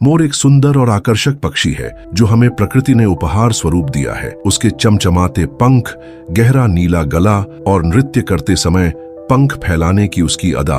मोर एक सुंदर और आकर्षक पक्षी है जो हमें प्रकृति ने उपहार स्वरूप दिया है। उसके चमचमाते पंख, गहरा नीला गला और नृत्य करते समय पंख फैलाने की उसकी अदा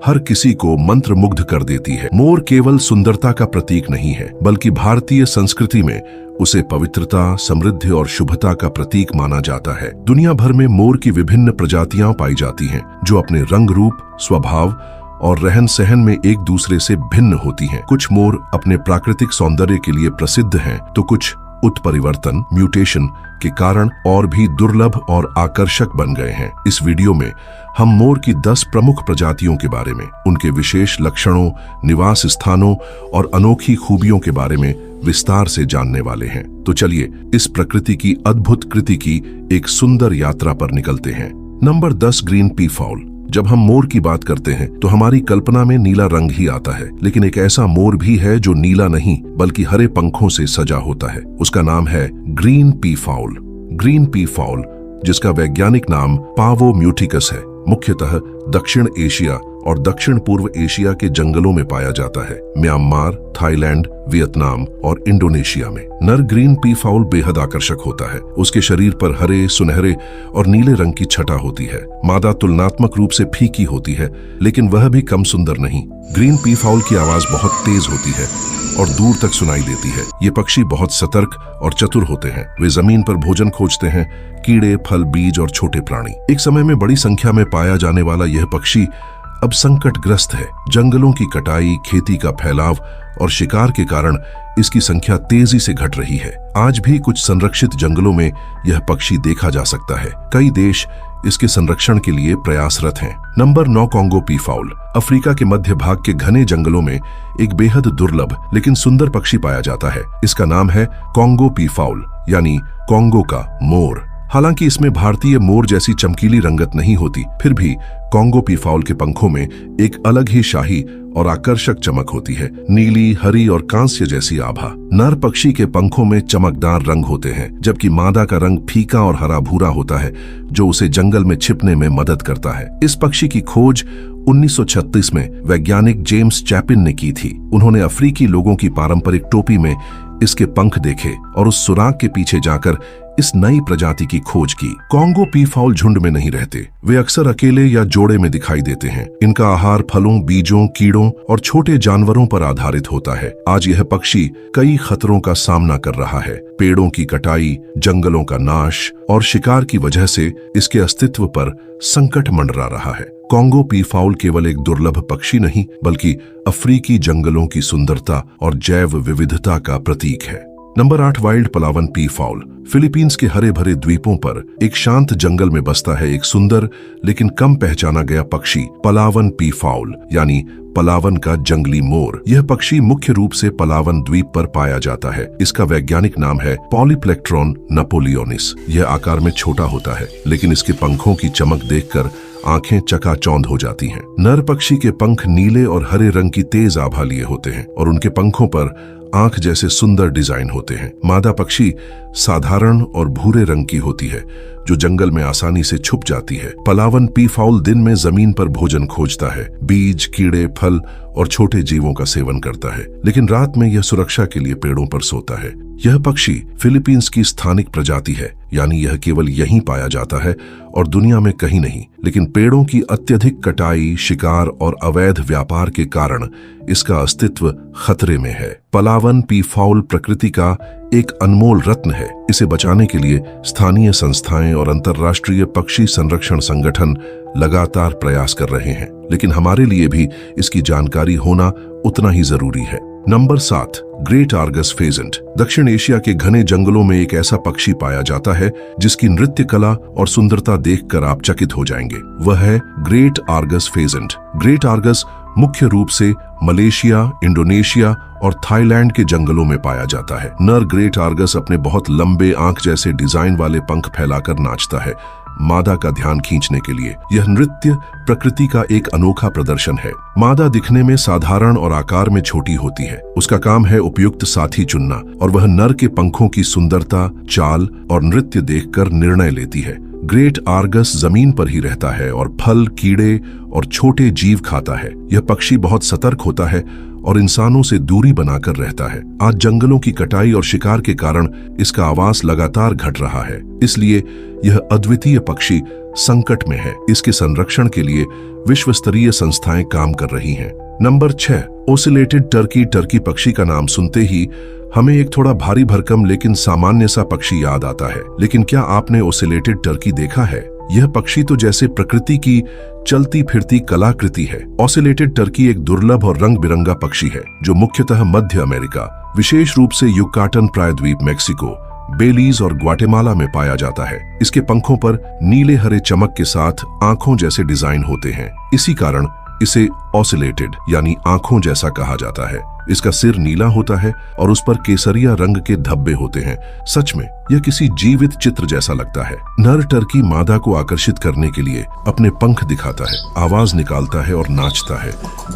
हर किसी को मंत्रमुग्ध कर देती है। मोर केवल सुंदरता का प्रतीक नहीं है, बल्कि भारतीय संस्कृति में उसे पवित्रता, समृद्धि और शुभता का प्रतीक माना जाता है। दुनिया भर में मोर की विभिन्न प्रजातियां पाई जाती हैं, जो अपने रंग रूप, स्वभाव और रहन सहन में एक दूसरे से भिन्न होती हैं। कुछ मोर अपने प्राकृतिक सौंदर्य के लिए प्रसिद्ध हैं, तो कुछ उत्परिवर्तन, म्यूटेशन के कारण और भी दुर्लभ और आकर्षक बन गए हैं। इस वीडियो में हम मोर की 10 प्रमुख प्रजातियों के बारे में, उनके विशेष लक्षणों, निवास स्थानों और अनोखी खूबियों के बारे में विस्तार से जानने वाले हैं। तो चलिए इस प्रकृति की अद्भुत कृति की एक सुंदर यात्रा पर निकलते हैं। Number 10, green pea foul. जब हम मोर की बात करते हैं तो हमारी कल्पना में नीला रंग ही आता है, लेकिन एक ऐसा मोर भी है जो नीला नहीं बल्कि हरे पंखों से सजा होता है। उसका नाम है green pea foul. Green pea foul, जिसका वैज्ञानिक नाम पावो म्यूटिकस है, मुख्यतः दक्षिण एशिया और दक्षिण पूर्व एशिया के जंगलों में पाया जाता है। म्यांमार, थाईलैंड, वियतनाम और इंडोनेशिया में नर ग्रीन पी फाउल बेहद आकर्षक होता है। उसके शरीर पर हरे, सुनहरे और नीले रंग की छटा होती है। मादा तुलनात्मक रूप से फीकी होती है, लेकिन वह भी कम सुंदर नहीं। ग्रीन पी फाउल की आवाज बहुत तेज होती है और दूर तक सुनाई देती है। ये पक्षी बहुत सतर्क और चतुर होते हैं। वे जमीन पर भोजन खोजते हैं, कीड़े, फल, बीज और छोटे प्राणी। एक समय में बड़ी संख्या में पाया जाने वाला यह पक्षी अब संकटग्रस्त है। जंगलों की कटाई, खेती का फैलाव और शिकार के कारण इसकी संख्या तेजी से घट रही है। आज भी कुछ संरक्षित जंगलों में यह पक्षी देखा जा सकता है। कई देश इसके संरक्षण के लिए प्रयासरत हैं। Number 9, Congo P foul. Africa के मध्य भाग के घने जंगलों में एक बेहद दुर्लभ लेकिन सुंदर पक्षी पाया जाता है। इसका नाम है कॉन्गो पी फाउल, यानी कॉन्गो का मोर। हालांकि इसमें भारतीय मोर जैसी चमकीली रंगत नहीं होती, फिर भी कॉन्गो पी फाउल के पंखों में एक अलग ही शाही और आकर्षक चमक होती है। नीली, हरी और कांस्य जैसी आभा। नर पक्षी के पंखों में चमकदार रंग होते हैं, जबकि मादा का रंग फीका और हरा भूरा होता है, जो उसे जंगल में छिपने में मदद करता है। इस पक्षी की खोज 1936 में वैज्ञानिक जेम्स चैपिन ने की थी। उन्होंने अफ्रीकी लोगों की पारंपरिक टोपी में इसके पंख देखे और उस सुराग के पीछे जाकर इस नई प्रजाति की खोज की। कॉन्गो पी फाउल झुंड में नहीं रहते। वे अक्सर अकेले या जोड़े में दिखाई देते हैं। इनका आहार फलों, बीजों, कीड़ों और छोटे जानवरों पर आधारित होता है। आज यह पक्षी कई खतरों का सामना कर रहा है। पेड़ों की कटाई, जंगलों का नाश और शिकार की वजह से इसके अस्तित्व पर संकट मंडरा रहा है। कॉन्गो पी फाउल केवल एक दुर्लभ पक्षी नहीं, बल्कि अफ्रीकी जंगलों की सुंदरता और जैव विविधता का प्रतीक है। Number 8, wild Palawan peafowl. Philippines के हरे भरे द्वीपों पर एक शांत जंगल में बसता है एक सुंदर लेकिन कम पहचाना गया पक्षी, पलावन पी फाउल, यानी पलावन का जंगली मोर। यह पक्षी मुख्य रूप से पलावन द्वीप पर पाया जाता है। इसका वैज्ञानिक नाम है पॉलीप्लेक्ट्रॉन नपोलियोनिस। यह आकार में छोटा होता है, लेकिन इसके पंखों की चमक देखकर आंखें चकाचौंध हो जाती हैं। नर पक्षी के पंख नीले और हरे रंग की तेज आभा लिए होते हैं और उनके पंखों पर आंख जैसे सुंदर डिजाइन होते हैं। मादा पक्षी साधारण और भूरे रंग की होती है, जो जंगल में आसानी से छुप जाती है। पलावन पी फाउल दिन में जमीन पर भोजन खोजता है, बीज, कीड़े, फल और छोटे जीवों का सेवन करता है, लेकिन रात में यह सुरक्षा के लिए पेड़ों पर सोता है। यह पक्षी फिलीपींस की स्थानिक प्रजाति है, यानी यह केवल यहीं पाया जाता है और दुनिया में कहीं नहीं। लेकिन पेड़ों की अत्यधिक कटाई, शिकार और अवैध व्यापार के कारण इसका अस्तित्व खतरे में है। पलावन पी फाउल प्रकृति का एक अनमोल रत्न है। इसे बचाने के लिए स्थानीय संस्थाएं और अंतर्राष्ट्रीय पक्षी संरक्षण संगठन लगातार प्रयास कर रहे हैं, लेकिन हमारे लिए भी इसकी जानकारी होना उतना ही जरूरी है। Number 7, great Argus pheasant. दक्षिण एशिया के घने जंगलों में एक ऐसा पक्षी पाया जाता है जिसकी नृत्य कला और सुंदरता देखकर आप चकित हो जाएंगे। वह है great Argus pheasant. Great Argus मुख्य रूप से मलेशिया, इंडोनेशिया और थाईलैंड के जंगलों में पाया जाता है। नर ग्रेट आर्गस अपने बहुत लंबे आंख जैसे डिजाइन वाले पंख फैलाकर नाचता है, मादा का ध्यान खींचने के लिए। यह नृत्य प्रकृति का एक अनोखा प्रदर्शन है। मादा दिखने में साधारण और आकार में छोटी होती है। उसका काम है उपयुक्त साथी चुनना और वह नर के पंखों की सुंदरता, चाल और नृत्य देखकर निर्णय लेती है। ग्रेट आर्गस जमीन पर ही रहता है और फल, कीड़े और छोटे जीव खाता है। यह पक्षी बहुत सतर्क होता है और इंसानों से दूरी बनाकर रहता है। आज जंगलों की कटाई और शिकार के कारण इसका आवास लगातार घट रहा है, इसलिए यह अद्वितीय पक्षी संकट में है। इसके संरक्षण के लिए विश्व स्तरीय संस्थाएं काम कर रही हैं। Number 6, ओसिलेटेड Turkey. टर्की पक्षी का नाम सुनते ही हमें एक थोड़ा भारी भरकम लेकिन सामान्य सा पक्षी याद आता है, लेकिन क्या आपने ओसिलेटेड टर्की देखा है? यह पक्षी तो जैसे प्रकृति की चलती फिरती कलाकृति है। ओसिलेटेड टर्की एक दुर्लभ और रंग बिरंगा पक्षी है जो मुख्यतः मध्य अमेरिका, विशेष रूप से युकाटन प्रायद्वीप, मेक्सिको, बेलीज और ग्वाटेमाला में पाया जाता है। इसके पंखों पर नीले हरे चमक के साथ आंखों जैसे डिजाइन होते हैं, इसी कारण इसे ऑसिलेटेड यानी आंखों जैसा कहा जाता है। इसका सिर नीला होता है और उस पर केसरिया रंग के धब्बे होते हैं। सच में यह किसी जीवित चित्र जैसा लगता है। नर टर्की मादा को आकर्षित करने के लिए अपने पंख दिखाता है, आवाज निकालता है और नाचता है।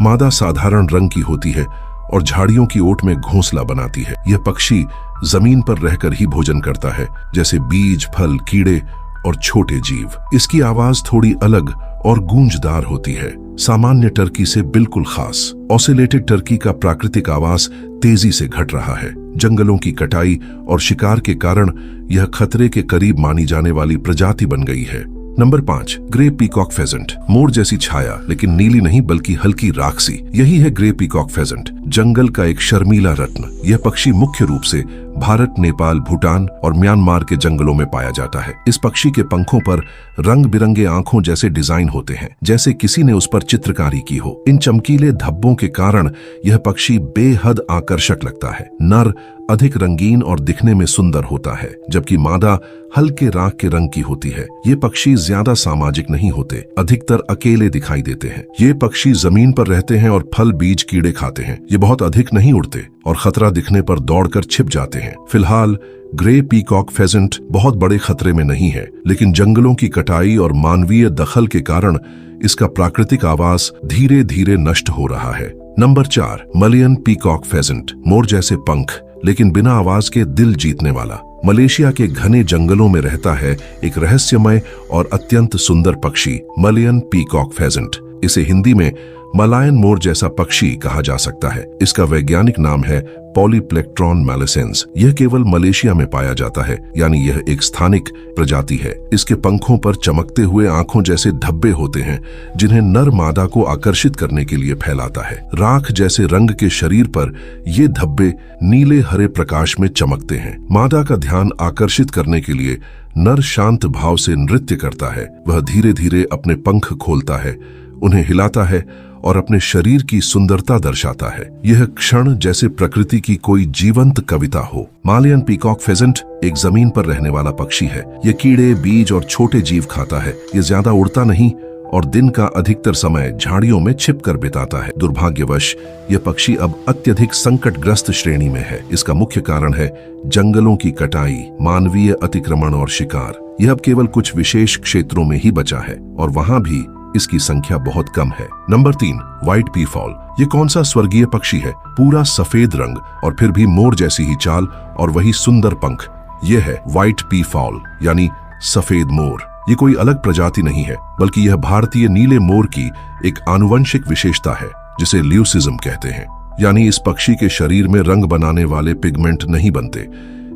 मादा साधारण रंग की होती है और झाड़ियों की ओट में घोंसला बनाती है। यह पक्षी जमीन पर रहकर ही भोजन करता है, जैसे बीज, फल, कीड़े और छोटे जीव। इसकी आवाज थोड़ी अलग और गूंजदार होती है, सामान्य टर्की से बिल्कुल खास। ऑसिलेटेड टर्की का प्राकृतिक आवास तेजी से घट रहा है। जंगलों की कटाई और शिकार के कारण यह खतरे के करीब मानी जाने वाली प्रजाति बन गई है। Number 5, grey peacock pheasant. मोर जैसी छाया, लेकिन नीली नहीं बल्कि हल्की राखसी, यही है ग्रे पीकॉक फेजेंट, जंगल का एक शर्मीला रत्न। यह पक्षी मुख्य रूप से भारत, नेपाल, भूटान और म्यांमार के जंगलों में पाया जाता है। इस पक्षी के पंखों पर रंग बिरंगे आंखों जैसे डिजाइन होते हैं, जैसे किसी ने उस पर चित्रकारी की हो। इन चमकीले धब्बों के कारण यह पक्षी बेहद आकर्षक लगता है। नर अधिक रंगीन और दिखने में सुंदर होता है, जबकि मादा हल्के राख के रंग की होती है। ये पक्षी ज्यादा सामाजिक नहीं होते, अधिकतर अकेले दिखाई देते हैं। ये पक्षी जमीन पर रहते हैं और फल, बीज, कीड़े खाते हैं। ये बहुत अधिक नहीं उड़ते और खतरा दिखने पर दौड़कर छिप जाते हैं। फिलहाल ग्रे पीकॉक फेजेंट बहुत बड़े खतरे में नहीं है, लेकिन जंगलों की कटाई और मानवीय दखल के कारण इसका प्राकृतिक आवास धीरे धीरे नष्ट हो रहा है। Number 4, Malayan peacock pheasant. मोर जैसे पंख लेकिन बिना आवाज के दिल जीतने वाला। मलेशिया के घने जंगलों में रहता है एक रहस्यमय और अत्यंत सुंदर पक्षी, मलयन पीकॉक फेजेंट। इसे हिंदी में मलायन मोर जैसा पक्षी कहा जा सकता है। इसका वैज्ञानिक नाम है पॉलीप्लेक्ट्रॉन मैलेसेंस। यह केवल मलेशिया में पाया जाता है, यानी यह एक स्थानिक प्रजाति है। इसके पंखों पर चमकते हुए आंखों जैसे धब्बे होते हैं, जिन्हें नर मादा को आकर्षित करने के लिए फैलाता है। राख जैसे रंग के शरीर पर ये धब्बे नीले हरे प्रकाश में चमकते हैं। मादा का ध्यान आकर्षित करने के लिए नर शांत भाव से नृत्य करता है। वह धीरे धीरे अपने पंख खोलता है, उन्हें हिलाता है और अपने शरीर की सुंदरता दर्शाता है। यह क्षण जैसे प्रकृति की कोई जीवंत कविता हो। मलयन पीकॉक फेजेंट एक जमीन पर रहने वाला पक्षी है। यह कीड़े, बीज और छोटे जीव खाता है। यह ज्यादा उड़ता नहीं और दिन का अधिकतर समय झाड़ियों में छिपकर बिताता है। दुर्भाग्यवश यह पक्षी अब अत्यधिक संकटग्रस्त श्रेणी में है। इसका मुख्य कारण है जंगलों की कटाई, मानवीय अतिक्रमण और शिकार। यह अब केवल कुछ विशेष क्षेत्रों में ही बचा है और वहां भी इसकी संख्या बहुत कम है। Number 3, white peafowl. ये कौन सा स्वर्गीय पक्षी है, पूरा सफेद रंग और फिर भी मोर जैसी ही चाल और वही सुंदर पंख। यह है व्हाइट पीफॉल यानी सफेद मोर। ये कोई अलग प्रजाति नहीं है, बल्कि यह भारतीय नीले मोर की एक आनुवंशिक विशेषता है, जिसे ल्यूसिज्म कहते हैं। यानी इस पक्षी के शरीर में रंग बनाने वाले पिगमेंट नहीं बनते,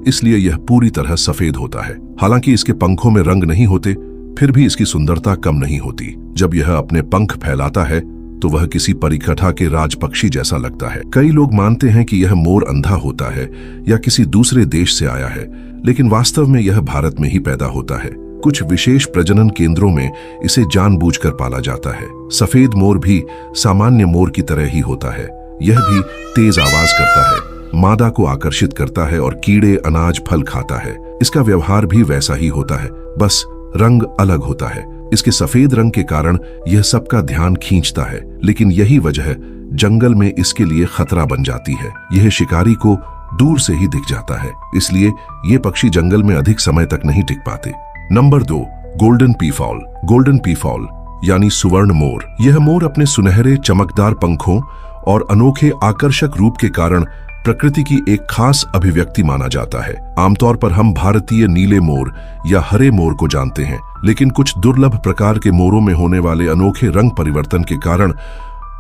इसलिए यह पूरी तरह सफेद होता है। हालांकि इसके पंखों में रंग नहीं होते, फिर भी इसकी सुंदरता कम नहीं होती। जब यह अपने पंख फैलाता है तो वह किसी परिकथा के राज पक्षी जैसा लगता है। कई लोग मानते हैं कि यह मोर अंधा होता है या किसी दूसरे देश से आया है, लेकिन वास्तव में यह भारत में ही पैदा होता है। कुछ विशेष प्रजनन केंद्रों में इसे जानबूझकर पाला जाता है। सफेद मोर भी सामान्य मोर की तरह ही होता है। यह भी तेज आवाज करता है, मादा को आकर्षित करता है और कीड़े, अनाज, फल खाता है। इसका व्यवहार भी वैसा ही होता है, बस रंग अलग होता है। इसके सफेद रंग के कारण यह सबका ध्यान खींचता है, लेकिन यही वजह जंगल में इसके लिए खतरा बन जाती है। यह शिकारी को दूर से ही दिख जाता है, इसलिए ये पक्षी जंगल में अधिक समय तक नहीं टिक पाते। Number 2, golden peafowl. Golden peafowl यानी सुवर्ण मोर। यह मोर अपने सुनहरे चमकदार पंखों और अनोखे आकर्षक रूप के कारण प्रकृति की एक खास अभिव्यक्ति माना जाता है। आमतौर पर हम भारतीय नीले मोर या हरे मोर को जानते हैं, लेकिन कुछ दुर्लभ प्रकार के मोरों में होने वाले अनोखे रंग परिवर्तन के कारण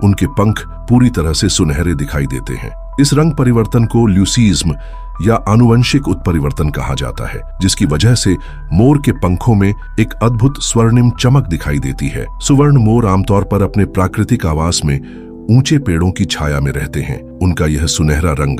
उनके पंख पूरी तरह से सुनहरे दिखाई देते हैं। इस रंग परिवर्तन को ल्यूसीज्म या आनुवंशिक उत्परिवर्तन कहा जाता है, जिसकी वजह से मोर के पंखों में एक अद्भुत स्वर्णिम चमक दिखाई देती है। सुवर्ण मोर आमतौर पर अपने प्राकृतिक आवास में ऊंचे पेड़ों की छाया में रहते हैं। उनका यह सुनहरा रंग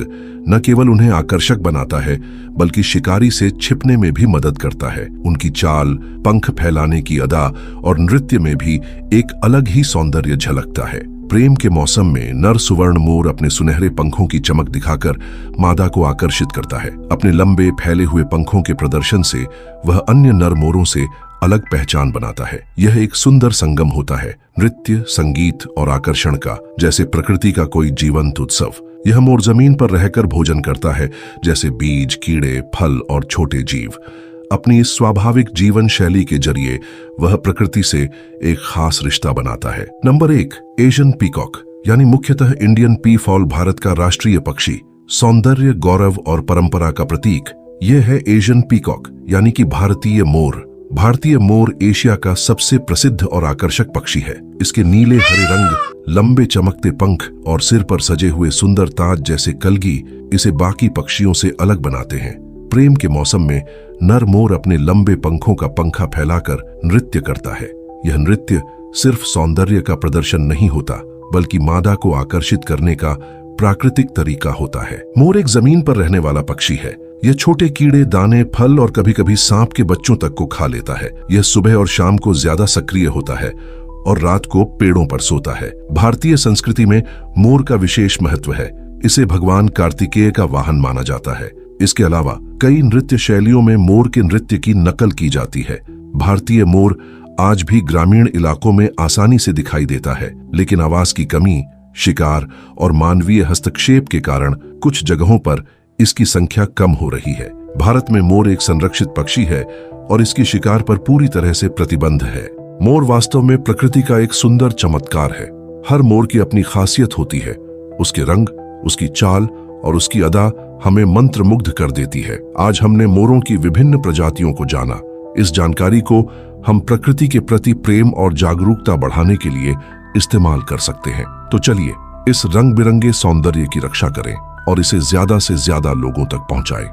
न केवल उन्हें आकर्षक बनाता है, बल्कि शिकारी से छिपने में भी मदद करता है। उनकी चाल, पंख फैलाने की अदा और नृत्य में भी एक अलग ही सौंदर्य झलकता है। प्रेम के मौसम में नर सुवर्ण मोर अपने सुनहरे पंखों की चमक दिखाकर मादा को आकर्षित करता है। अपने लंबे फैले हुए पंखों के प्रदर्शन से वह अन्य नर मोरों से अलग पहचान बनाता है। यह एक सुंदर संगम होता है, नृत्य, संगीत और आकर्षण का, जैसे प्रकृति का कोई जीवंत उत्सव। यह मोर जमीन पर रहकर भोजन करता है, जैसे बीज, कीड़े, फल और छोटे जीव। अपनी इस स्वाभाविक जीवन शैली के जरिए वह प्रकृति से एक खास रिश्ता बनाता है। नंबर 1, एशियन पीकॉक यानी मुख्यतः इंडियन पी फॉल भारत का राष्ट्रीय पक्षी, सौंदर्य, गौरव और परंपरा का प्रतीक। यह है एशियन पीकॉक यानी कि भारतीय मोर। भारतीय मोर एशिया का सबसे प्रसिद्ध और आकर्षक पक्षी है। इसके नीले हरे रंग, लंबे चमकते पंख और सिर पर सजे हुए सुंदर ताज जैसे कलगी इसे बाकी पक्षियों से अलग बनाते हैं। प्रेम के मौसम में नर मोर अपने लंबे पंखों का पंखा फैलाकर नृत्य करता है। यह नृत्य सिर्फ सौंदर्य का प्रदर्शन नहीं होता, बल्कि मादा को आकर्षित करने का प्राकृतिक तरीका होता है। मोर एक जमीन पर रहने वाला पक्षी है। यह छोटे कीड़े, दाने, फल और कभी-कभी सांप के बच्चों तक को खा लेता है। यह सुबह और शाम को ज्यादा सक्रिय होता है और रात को पेड़ों पर सोता है। भारतीय संस्कृति में मोर का विशेष महत्व है। इसे भगवान कार्तिकेय का वाहन माना जाता है। इसके अलावा कई नृत्य शैलियों में मोर के नृत्य की नकल की जाती है। भारतीय मोर आज भी ग्रामीण इलाकों में आसानी से दिखाई देता है, लेकिन आवाज की कमी, शिकार और मानवीय हस्तक्षेप के कारण कुछ जगहों पर इसकी संख्या कम हो रही है। भारत में मोर एक संरक्षित पक्षी है और इसकी शिकार पर पूरी तरह से प्रतिबंध है। मोर वास्तव में प्रकृति का एक सुंदर चमत्कार है। हर मोर की अपनी खासियत होती है। उसके रंग, उसकी चाल और उसकी अदा हमें मंत्रमुग्ध कर देती है। आज हमने मोरों की विभिन्न प्रजातियों को जाना। इस जानकारी को हम प्रकृति के प्रति प्रेम और जागरूकता बढ़ाने के लिए इस्तेमाल कर सकते हैं। तो चलिए इस रंग बिरंगे सौंदर्य की रक्षा करें और इसे ज्यादा से ज्यादा लोगों तक पहुंचाएं।